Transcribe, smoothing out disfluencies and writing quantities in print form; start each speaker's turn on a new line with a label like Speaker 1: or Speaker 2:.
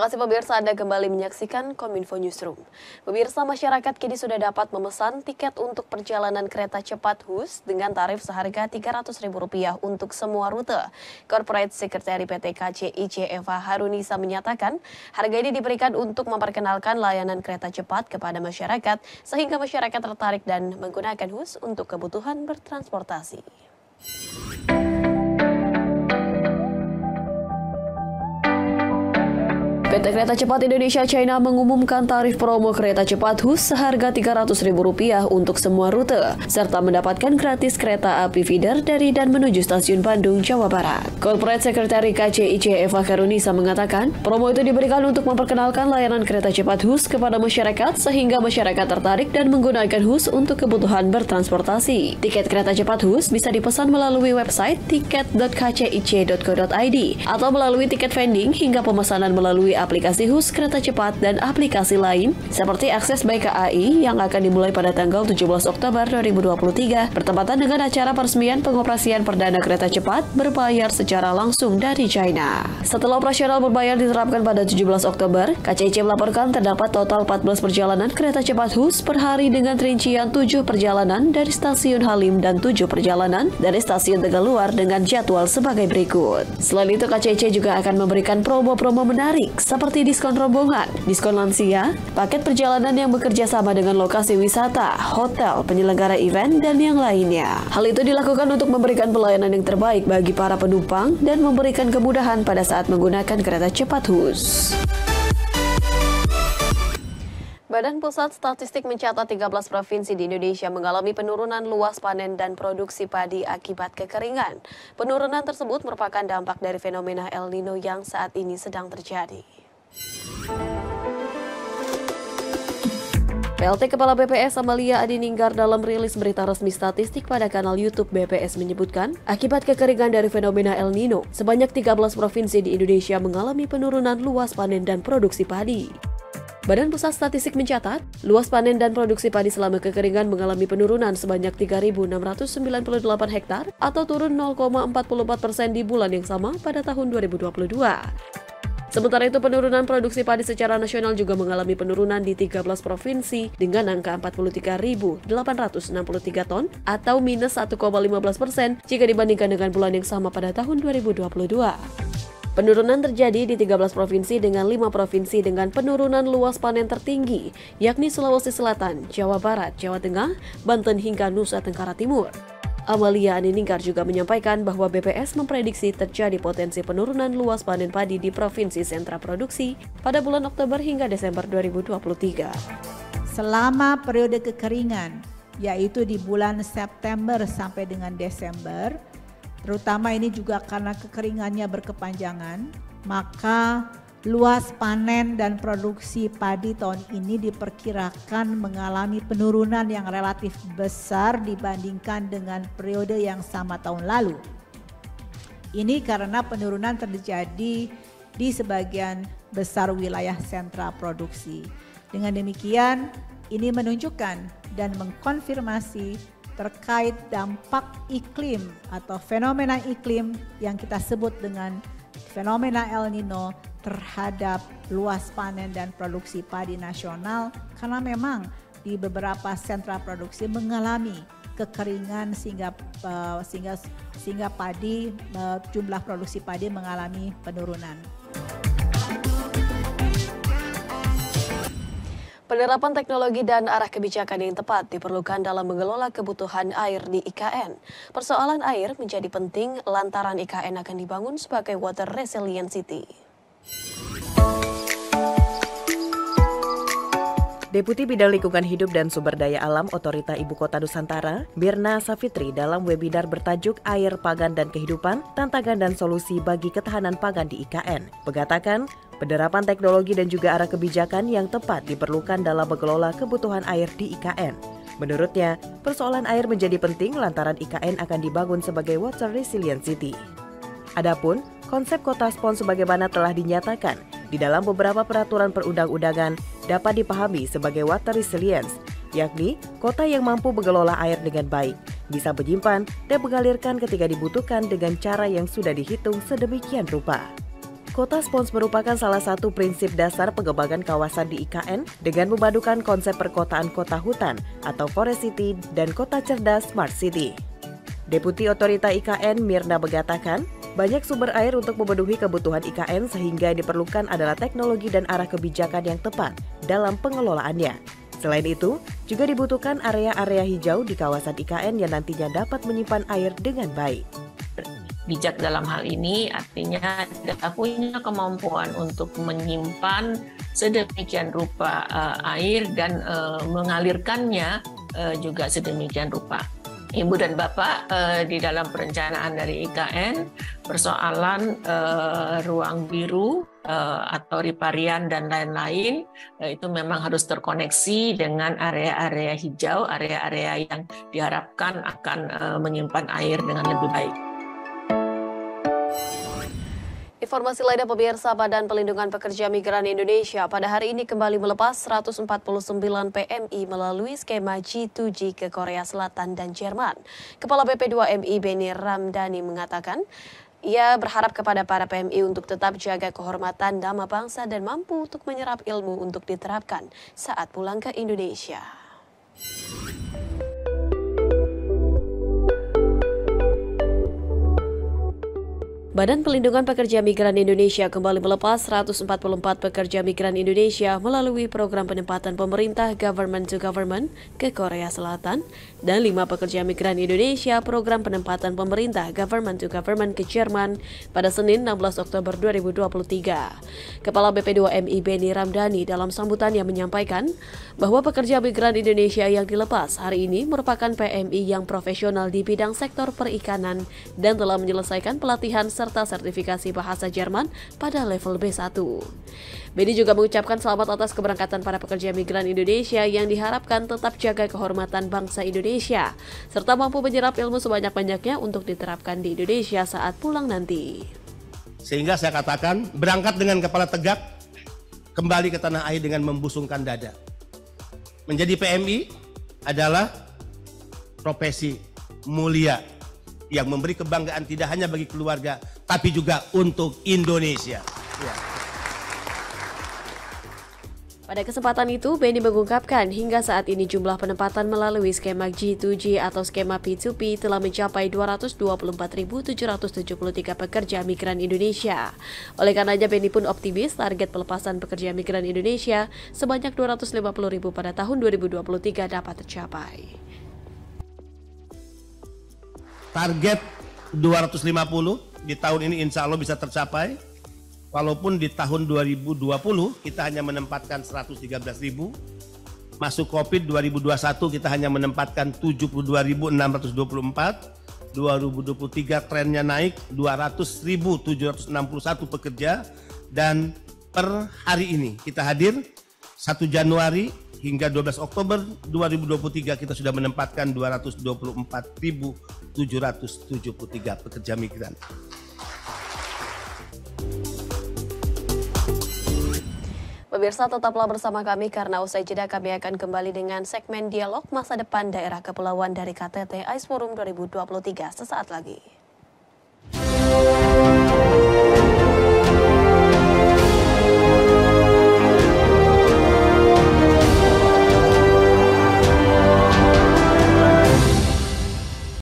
Speaker 1: Terima kasih pemirsa, Anda kembali menyaksikan Kominfo Newsroom. Pemirsa, masyarakat kini sudah dapat memesan tiket untuk perjalanan kereta cepat HUS dengan tarif seharga Rp300.000 untuk semua rute. Corporate Secretary PT KCIC Eva Harunisa menyatakan, harga ini diberikan untuk memperkenalkan layanan kereta cepat kepada masyarakat sehingga masyarakat tertarik dan menggunakan HUS untuk kebutuhan bertransportasi. PT Kereta Cepat Indonesia China mengumumkan tarif promo kereta cepat HUS seharga Rp300.000 untuk semua rute, serta mendapatkan gratis kereta api feeder dari dan menuju stasiun Bandung, Jawa Barat. Corporate Secretary KCIC Eva Harunisa mengatakan, promo itu diberikan untuk memperkenalkan layanan kereta cepat HUS kepada masyarakat sehingga masyarakat tertarik dan menggunakan HUS untuk kebutuhan bertransportasi. Tiket kereta cepat HUS bisa dipesan melalui website tiket.kcic.co.id atau melalui tiket vending hingga pemesanan melalui aplikasi HUS kereta cepat dan aplikasi lain seperti Akses by KAI yang akan dimulai pada tanggal 17 Oktober 2023 bertepatan dengan acara peresmian pengoperasian perdana kereta cepat berbayar secara langsung dari China. Setelah operasional berbayar diterapkan pada 17 Oktober, KCIC melaporkan terdapat total 14 perjalanan kereta cepat HUS per hari dengan rincian 7 perjalanan dari stasiun Halim dan 7 perjalanan dari stasiun Tegaluar dengan jadwal sebagai berikut. Selain itu, KCIC juga akan memberikan promo-promo menarik seperti diskon rombongan, diskon lansia, paket perjalanan yang bekerja sama dengan lokasi wisata, hotel, penyelenggara event, dan yang lainnya. Hal itu dilakukan untuk memberikan pelayanan yang terbaik bagi para penumpang dan memberikan kemudahan pada saat menggunakan kereta cepat HUS. Badan Pusat Statistik mencatat 13 provinsi di Indonesia mengalami penurunan luas panen dan produksi padi akibat kekeringan. Penurunan tersebut merupakan dampak dari fenomena El Nino yang saat ini sedang terjadi. PLT Kepala BPS Amalia Adininggar dalam rilis berita resmi statistik pada kanal YouTube BPS menyebutkan, akibat kekeringan dari fenomena El Nino, sebanyak 13 provinsi di Indonesia mengalami penurunan luas panen dan produksi padi. Badan Pusat Statistik mencatat, luas panen dan produksi padi selama kekeringan mengalami penurunan sebanyak 3.698 hektar atau turun 0,44% di bulan yang sama pada tahun 2022. Sementara itu, penurunan produksi padi secara nasional juga mengalami penurunan di 13 provinsi dengan angka 43.863 ton atau minus 1,15% jika dibandingkan dengan bulan yang sama pada tahun 2022. Penurunan terjadi di 13 provinsi dengan 5 provinsi dengan penurunan luas panen tertinggi, yakni Sulawesi Selatan, Jawa Barat, Jawa Tengah, Banten hingga Nusa Tenggara Timur. Amalia Adininggar juga menyampaikan bahwa BPS memprediksi terjadi potensi penurunan luas panen padi di Provinsi Sentra Produksi pada bulan Oktober hingga Desember 2023.
Speaker 2: Selama periode kekeringan, yaitu di bulan September sampai dengan Desember, terutama ini juga karena kekeringannya berkepanjangan, maka luas panen dan produksi padi tahun ini diperkirakan mengalami penurunan yang relatif besar dibandingkan dengan periode yang sama tahun lalu. Ini karena penurunan terjadi di sebagian besar wilayah sentra produksi. Dengan demikian, ini menunjukkan dan mengkonfirmasi terkait dampak iklim atau fenomena iklim yang kita sebut dengan fenomena El Nino terhadap luas panen dan produksi padi nasional, karena memang di beberapa sentra produksi mengalami kekeringan sehingga padi jumlah produksi padi mengalami penurunan.
Speaker 1: Penerapan teknologi dan arah kebijakan yang tepat diperlukan dalam mengelola kebutuhan air di IKN. Persoalan air menjadi penting lantaran IKN akan dibangun sebagai Water Resilient City.
Speaker 3: Deputi Bidang Lingkungan Hidup dan Sumber Daya Alam Otorita Ibu Kota Nusantara, Mirna Safitri dalam webinar bertajuk Air, Pangan, dan Kehidupan, Tantangan dan Solusi bagi Ketahanan Pangan di IKN, mengatakan penerapan teknologi dan juga arah kebijakan yang tepat diperlukan dalam mengelola kebutuhan air di IKN. Menurutnya, persoalan air menjadi penting lantaran IKN akan dibangun sebagai Water Resilient City. Adapun, konsep kota spons sebagaimana telah dinyatakan di dalam beberapa peraturan perundang-undangan dapat dipahami sebagai water resilience, yakni kota yang mampu mengelola air dengan baik, bisa menyimpan dan mengalirkan ketika dibutuhkan dengan cara yang sudah dihitung sedemikian rupa. Kota Spons merupakan salah satu prinsip dasar pengembangan kawasan di IKN dengan memadukan konsep perkotaan kota hutan atau Forest City dan kota cerdas Smart City. Deputi Otorita IKN Mirna mengatakan, banyak sumber air untuk memenuhi kebutuhan IKN sehingga yang diperlukan adalah teknologi dan arah kebijakan yang tepat dalam pengelolaannya. Selain itu, juga dibutuhkan area-area hijau di kawasan IKN yang nantinya dapat menyimpan air dengan baik.
Speaker 4: Bijak dalam hal ini artinya punya kemampuan untuk menyimpan sedemikian rupa air dan mengalirkannya juga sedemikian rupa. Ibu dan Bapak, di dalam perencanaan dari IKN, persoalan ruang biru atau riparian dan lain-lain itu memang harus terkoneksi dengan area-area hijau, area-area yang diharapkan akan menyimpan air dengan lebih baik.
Speaker 1: Informasi lainnya pemirsa, Badan Pelindungan Pekerja Migran Indonesia pada hari ini kembali melepas 149 PMI melalui skema G2G ke Korea Selatan dan Jerman. Kepala BP2MI Beni Ramdhani mengatakan, ia berharap kepada para PMI untuk tetap jaga kehormatan nama bangsa dan mampu untuk menyerap ilmu untuk diterapkan saat pulang ke Indonesia. Badan Pelindungan Pekerja Migran Indonesia kembali melepas 144 pekerja migran Indonesia melalui program penempatan pemerintah Government to Government ke Korea Selatan dan 5 pekerja migran Indonesia program penempatan pemerintah Government to Government ke Jerman pada Senin 16 Oktober 2023. Kepala BP2MI Beni Ramdhani dalam sambutannya menyampaikan bahwa pekerja migran Indonesia yang dilepas hari ini merupakan PMI yang profesional di bidang sektor perikanan dan telah menyelesaikan pelatihan serta sertifikasi bahasa Jerman pada level B1. Beni juga mengucapkan selamat atas keberangkatan para pekerja migran Indonesia yang diharapkan tetap jaga kehormatan bangsa Indonesia, serta mampu menyerap ilmu sebanyak-banyaknya untuk diterapkan di Indonesia saat pulang nanti.
Speaker 5: Sehingga saya katakan, berangkat dengan kepala tegak, kembali ke tanah air dengan membusungkan dada. Menjadi PMI adalah profesi mulia yang memberi kebanggaan tidak hanya bagi keluarga, tapi juga untuk Indonesia. Ya.
Speaker 1: Pada kesempatan itu, Beni mengungkapkan hingga saat ini jumlah penempatan melalui skema G2G atau skema P2P telah mencapai 224.773 pekerja migran Indonesia. Oleh karenanya, Beni pun optimis target pelepasan pekerja migran Indonesia sebanyak 250.000 pada tahun 2023 dapat tercapai.
Speaker 5: Target 250 di tahun ini insya Allah bisa tercapai. Walaupun di tahun 2020 kita hanya menempatkan 113.000. Masuk Covid 2021 kita hanya menempatkan 72.624. 2023 trennya naik 200.761 pekerja. Dan per hari ini kita hadir 1 Januari hingga 12 Oktober 2023 kita sudah menempatkan 224.773 pekerja migran.
Speaker 1: Pemirsa, tetaplah bersama kami karena usai jeda kami akan kembali dengan segmen Dialog Masa Depan Daerah Kepulauan dari KTT Ice Forum 2023 sesaat lagi.